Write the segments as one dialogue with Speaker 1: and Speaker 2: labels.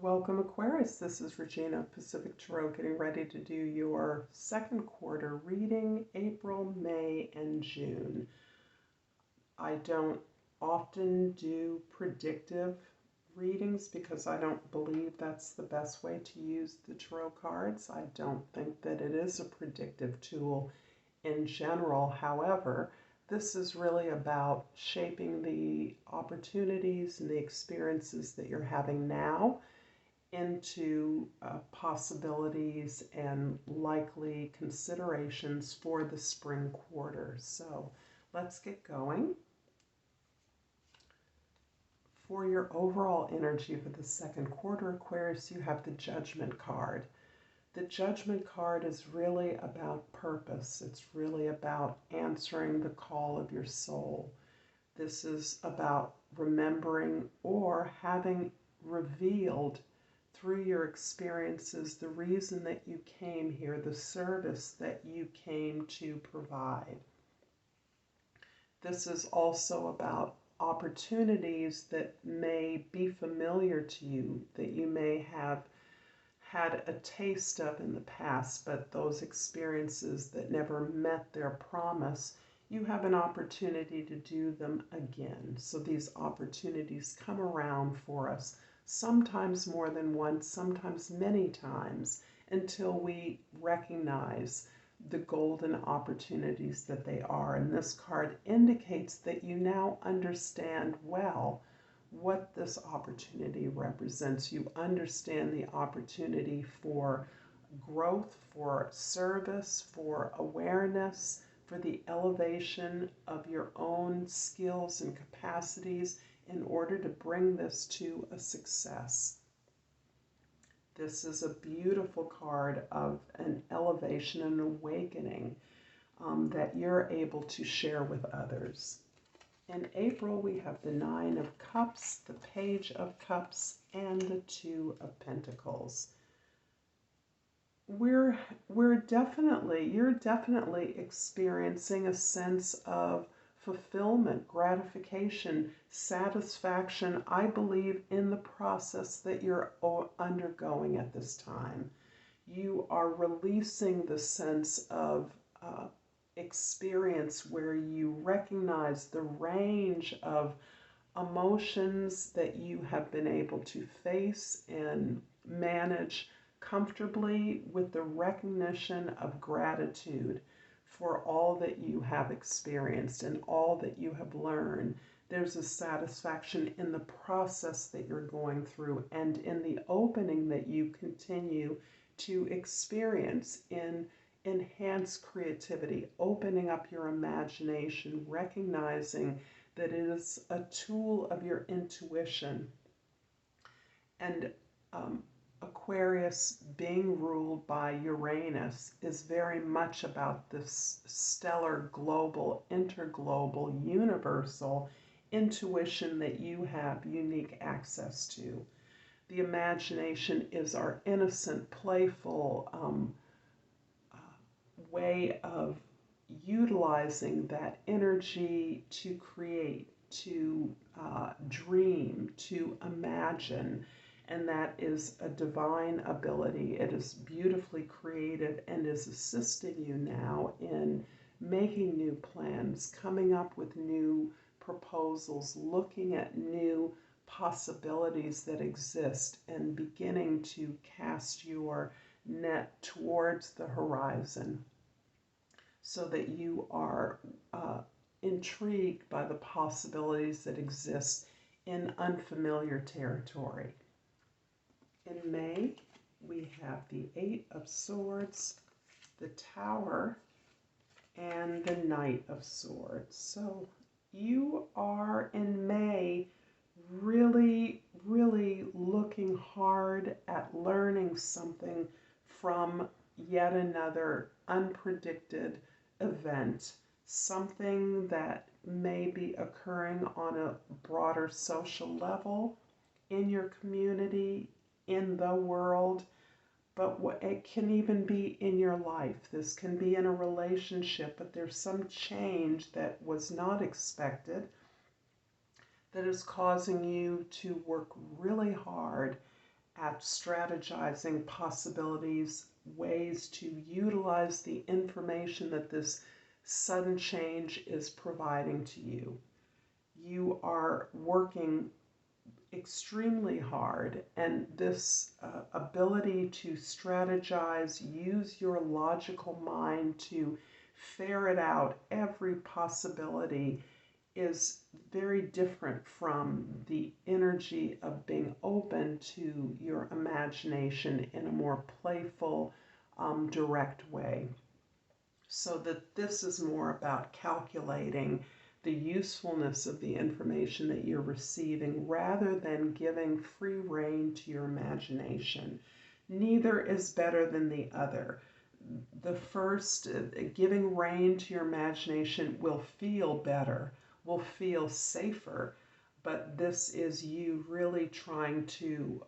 Speaker 1: Welcome, Aquarius. This is Regina, Pacific Tarot, getting ready to do your second quarter reading, April, May, and June. I don't often do predictive readings because I don't believe that's the best way to use the tarot cards. I don't think that it is a predictive tool in general. However, this is really about shaping the opportunities and the experiences that you're having now into possibilities and likely considerations for the spring quarter. So let's get going. For your overall energy for the second quarter, Aquarius, you have the Judgment card. The Judgment card is really about purpose. It's really about answering the call of your soul. This is about remembering or having revealed through your experiences the reason that you came here, the service that you came to provide. This is also about opportunities that may be familiar to you, that you may have had a taste of in the past, but those experiences that never met their promise, you have an opportunity to do them again. So these opportunities come around for us, sometimes more than once, sometimes many times, until we recognize the golden opportunities that they are. And this card indicates that you now understand well what this opportunity represents. You understand the opportunity for growth, for service, for awareness, for the elevation of your own skills and capacities in order to bring this to a success. This is a beautiful card of an elevation and awakening that you're able to share with others. In April, we have the Nine of Cups, the Page of Cups, and the Two of Pentacles. You're definitely experiencing a sense of fulfillment, gratification, satisfaction, I believe, in the process that you're undergoing at this time. You are releasing the sense of experience where you recognize the range of emotions that you have been able to face and manage comfortably with the recognition of gratitude for all that you have experienced and all that you have learned. There's a satisfaction in the process that you're going through and in the opening that you continue to experience in enhanced creativity, opening up your imagination, recognizing that it is a tool of your intuition. And Aquarius, being ruled by Uranus, is very much about this stellar, global, interglobal, universal intuition that you have unique access to. The imagination is our innocent, playful way of utilizing that energy to create, to dream, to imagine. And that is a divine ability. It is beautifully creative and is assisting you now in making new plans, coming up with new proposals, looking at new possibilities that exist, and beginning to cast your net towards the horizon so that you are intrigued by the possibilities that exist in unfamiliar territory. In May, we have the Eight of Swords, the Tower, and the Knight of Swords. So you are in May really looking hard at learning something from yet another unpredicted event, something that may be occurring on a broader social level in your community, in the world, but it can even be in your life. This can be in a relationship, but there's some change that was not expected that is causing you to work really hard at strategizing possibilities, ways to utilize the information that this sudden change is providing to you. You are working extremely hard, and this ability to strategize, use your logical mind to ferret out every possibility is very different from the energy of being open to your imagination in a more playful, direct way. So that this is more about calculating the usefulness of the information that you're receiving rather than giving free rein to your imagination. Neither is better than the other. The first, giving rein to your imagination, will feel better, will feel safer, but this is you really trying to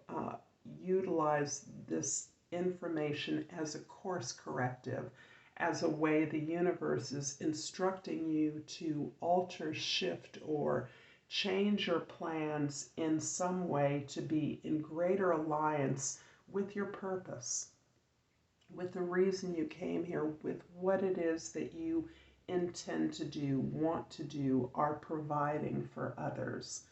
Speaker 1: utilize this information as a course corrective, as a way the universe is instructing you to alter, shift, or change your plans in some way to be in greater alliance with your purpose, with the reason you came here, with what it is that you intend to do, want to do, are providing for others.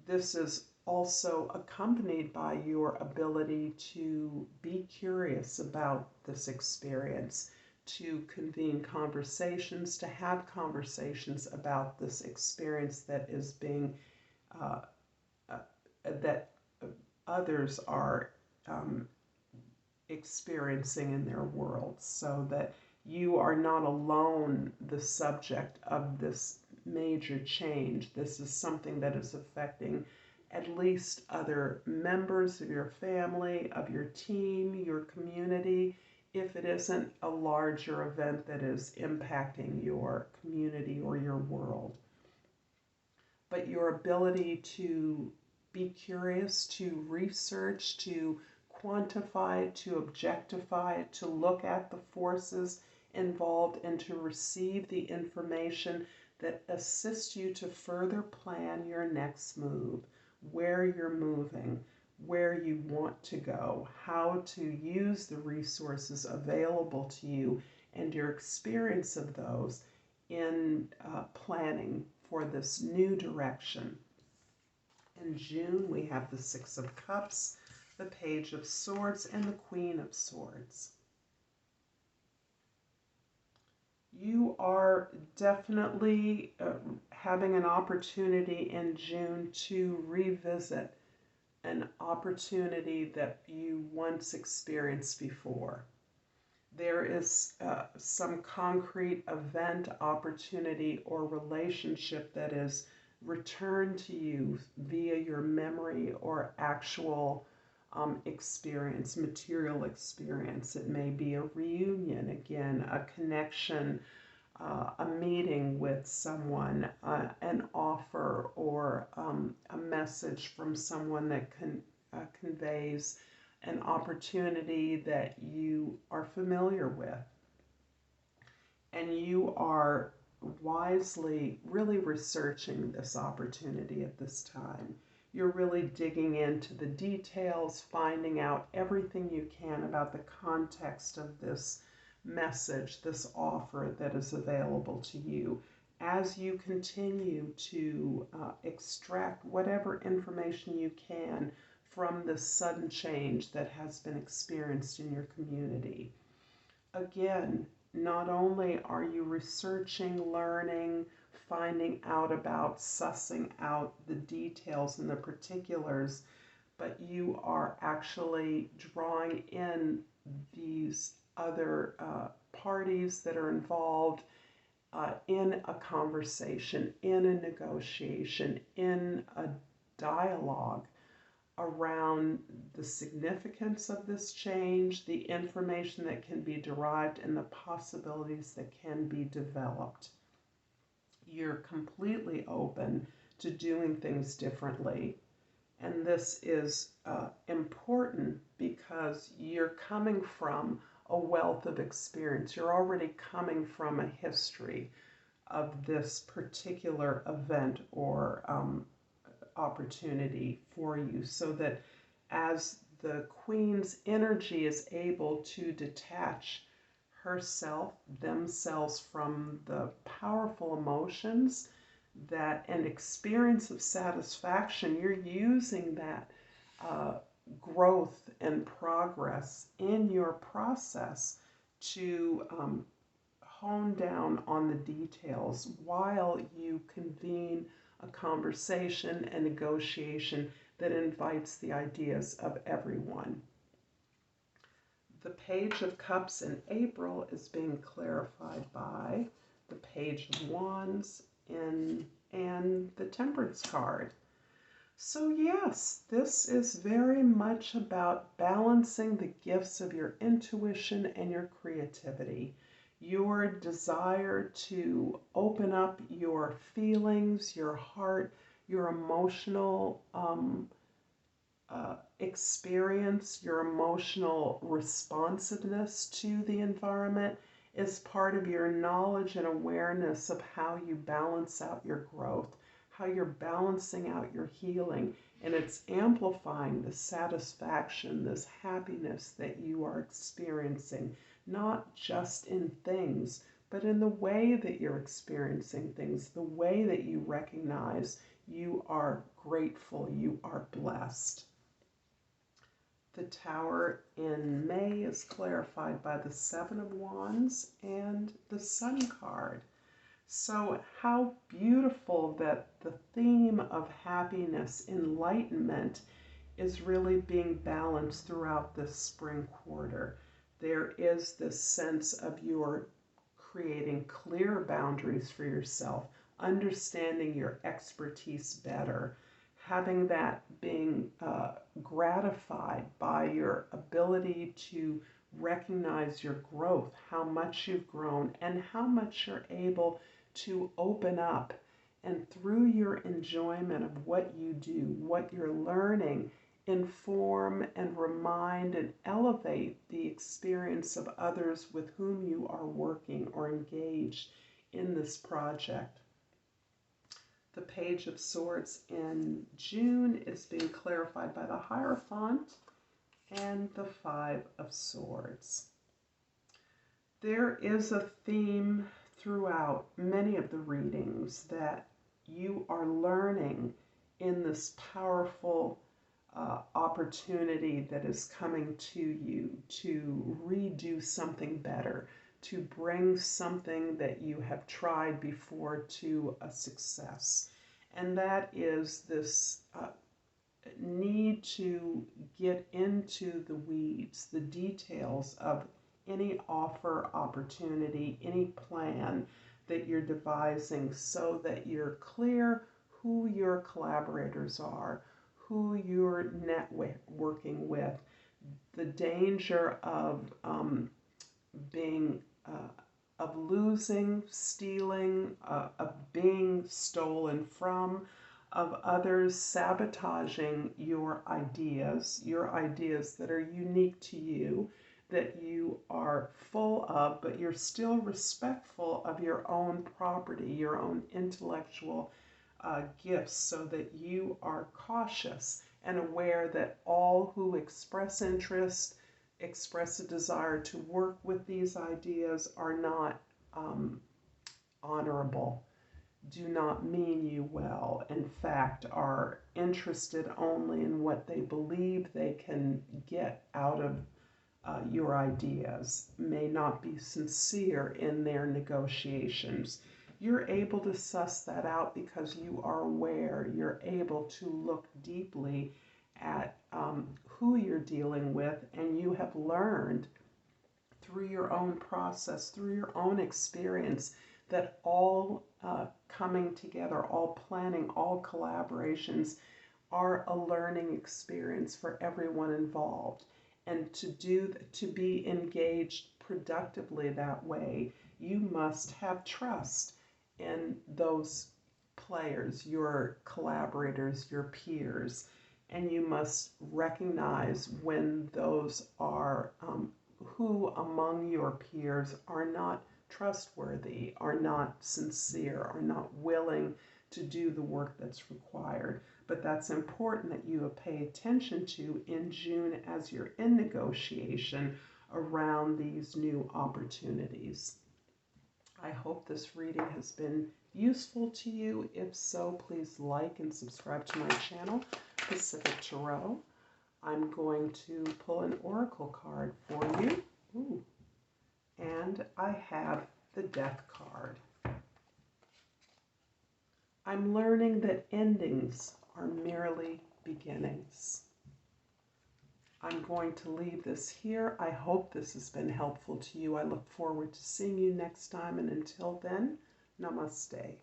Speaker 1: This is also accompanied by your ability to be curious about this experience, to convene conversations, to have conversations about this experience that is being, that others are experiencing in their world, so that you are not alone the subject of this major change. This is something that is affecting at least other members of your family, of your team, your community, if it isn't a larger event that is impacting your community or your world. But your ability to be curious, to research, to quantify, to objectify, to look at the forces involved, and to receive the information that assists you to further plan your next move, where you're moving, where you want to go, how to use the resources available to you, and your experience of those in planning for this new direction. In June, we have the Six of Cups, the Page of Swords, and the Queen of Swords. You are definitely having an opportunity in June to revisit an opportunity that you once experienced before. There is some concrete event, opportunity, or relationship that is returned to you via your memory or actual experience, material experience. It may be a reunion, again, a connection, a meeting with someone, an offer, or a message from someone that conveys an opportunity that you are familiar with. And you are wisely really researching this opportunity at this time. You're really digging into the details, finding out everything you can about the context of this message, this offer that is available to you, as you continue to extract whatever information you can from this sudden change that has been experienced in your community. Again, not only are you researching, learning, finding out about, sussing out the details and the particulars, but you are actually drawing in these other parties that are involved in a conversation, in a negotiation, in a dialogue around the significance of this change, the information that can be derived, and the possibilities that can be developed. You're completely open to doing things differently. And this is important because you're coming from a wealth of experience. You're already coming from a history of this particular event or opportunity for you, so that as the queen's energy is able to detach herself, themselves from the powerful emotions that an experience of satisfaction, you're using that growth and progress in your process to hone down on the details while you convene a conversation and negotiation that invites the ideas of everyone. The Page of Cups in April is being clarified by the Page of Wands and the Temperance card. So yes, this is very much about balancing the gifts of your intuition and your creativity, your desire to open up your feelings, your heart, your emotional experience, your emotional responsiveness to the environment is part of your knowledge and awareness of how you balance out your growth, how you're balancing out your healing, and it's amplifying the satisfaction, this happiness that you are experiencing, not just in things, but in the way that you're experiencing things, the way that you recognize you are grateful, you are blessed. The Tower in May is clarified by the Seven of Wands and the Sun card. So how beautiful that the theme of happiness, enlightenment, is really being balanced throughout this spring quarter. There is this sense of your creating clear boundaries for yourself, understanding your expertise better, having that being gratified by your ability to recognize your growth, how much you've grown, and how much you're able to open up. And through your enjoyment of what you do, what you're learning, inform and remind and elevate the experience of others with whom you are working or engaged in this project. The Page of Swords in June is being clarified by the Hierophant and the Five of Swords. There is a theme throughout many of the readings that you are learning in this powerful opportunity that is coming to you to redo something better, to bring something that you have tried before to a success. And that is this need to get into the weeds, the details of any offer, opportunity, any plan that you're devising so that you're clear who your collaborators are, who you're networking with, the danger of of losing, stealing, of being stolen from, of others sabotaging your ideas that are unique to you, that you are full of, but you're still respectful of your own property, your own intellectual gifts, so that you are cautious and aware that all who express interest, express a desire to work with these ideas are not honorable, do not mean you well, in fact, are interested only in what they believe they can get out of your ideas, may not be sincere in their negotiations. You're able to suss that out because you are aware, you're able to look deeply at who you're dealing with, and you have learned through your own process, through your own experience, that all coming together, all planning, all collaborations are a learning experience for everyone involved. And to be engaged productively that way, you must have trust in those players, your collaborators, your peers, and you must recognize when those are who among your peers are not trustworthy, are not sincere, are not willing to do the work that's required. but that's important that you pay attention to in June as you're in negotiation around these new opportunities. I hope this reading has been useful to you. If so, please like and subscribe to my channel, Pacific Tarot. I'm going to pull an oracle card for you. Ooh. And I have the Death card. I'm learning that endings are merely beginnings. I'm going to leave this here. I hope this has been helpful to you. I look forward to seeing you next time, and until then, namaste.